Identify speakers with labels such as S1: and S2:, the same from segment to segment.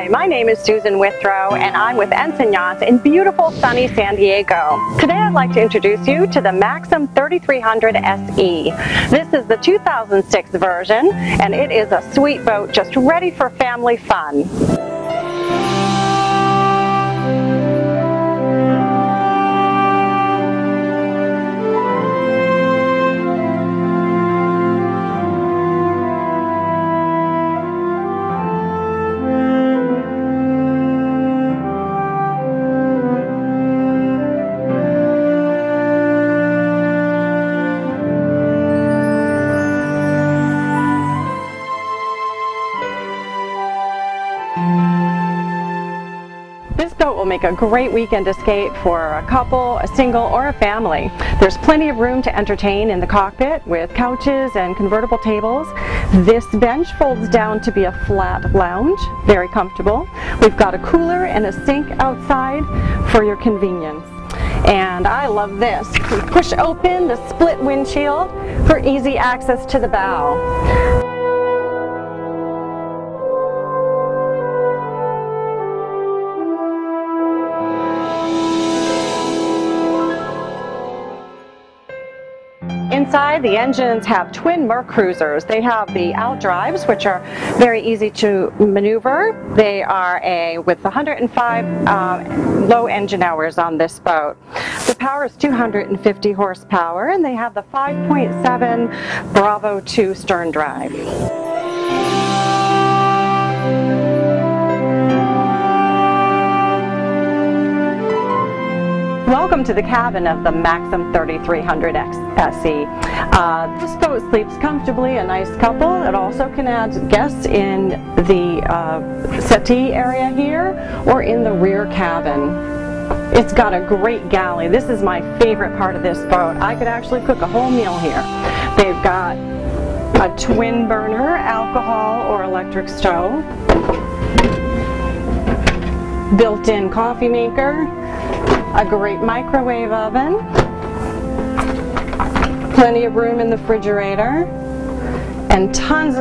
S1: Hi, my name is Susan Withrow and I'm with Ensign Yachts in beautiful sunny San Diego. Today I'd like to introduce you to the Maxum 3300 SE. This is the 2006 version and it is a sweet boat just ready for family fun. This boat will make a great weekend escape for a couple, a single, or a family. There's plenty of room to entertain in the cockpit with couches and convertible tables. This bench folds down to be a flat lounge, very comfortable. We've got a cooler and a sink outside for your convenience. And I love this. We push open the split windshield for easy access to the bow. Inside, the engines have twin Merc cruisers. They have the outdrives, which are very easy to maneuver. They are with 105 low engine hours on this boat. The power is 250 horsepower, and they have the 5.7 Bravo 2 stern drive. Welcome to the cabin of the Maxum 3300 SE. This boat sleeps comfortably, a nice couple. It also can add guests in the settee area here or in the rear cabin. It's got a great galley. This is my favorite part of this boat. I could actually cook a whole meal here. They've got a twin burner alcohol or electric stove, built-in coffee maker, a great microwave oven, plenty of room in the refrigerator, and tons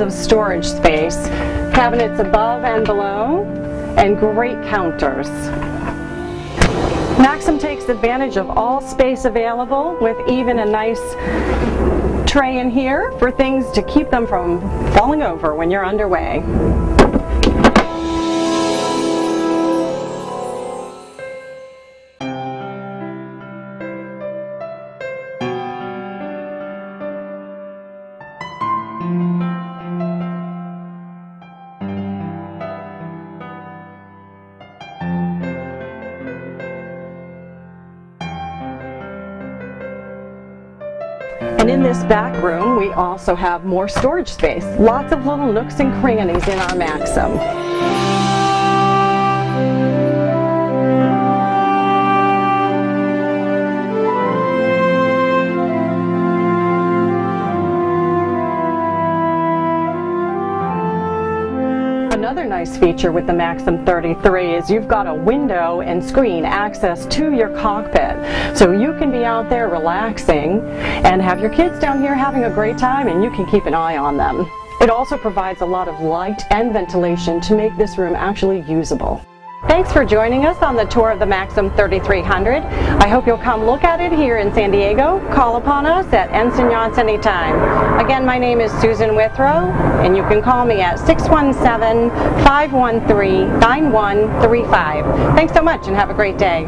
S1: of storage space, cabinets above and below, and great counters. Maxum takes advantage of all space available with even a nice tray in here for things to keep them from falling over when you're underway. And in this back room, we also have more storage space. Lots of little nooks and crannies in our Maxum. Another nice feature with the Maxum 33 is you've got a window and screen access to your cockpit. So you can be out there relaxing and have your kids down here having a great time, and you can keep an eye on them. It also provides a lot of light and ventilation to make this room actually usable. Thanks for joining us on the tour of the Maxum 3300. I hope you'll come look at it here in San Diego. Call upon us at Ensign Yachts anytime. Again, my name is Susan Withrow, and you can call me at 617-513-9135. Thanks so much and have a great day.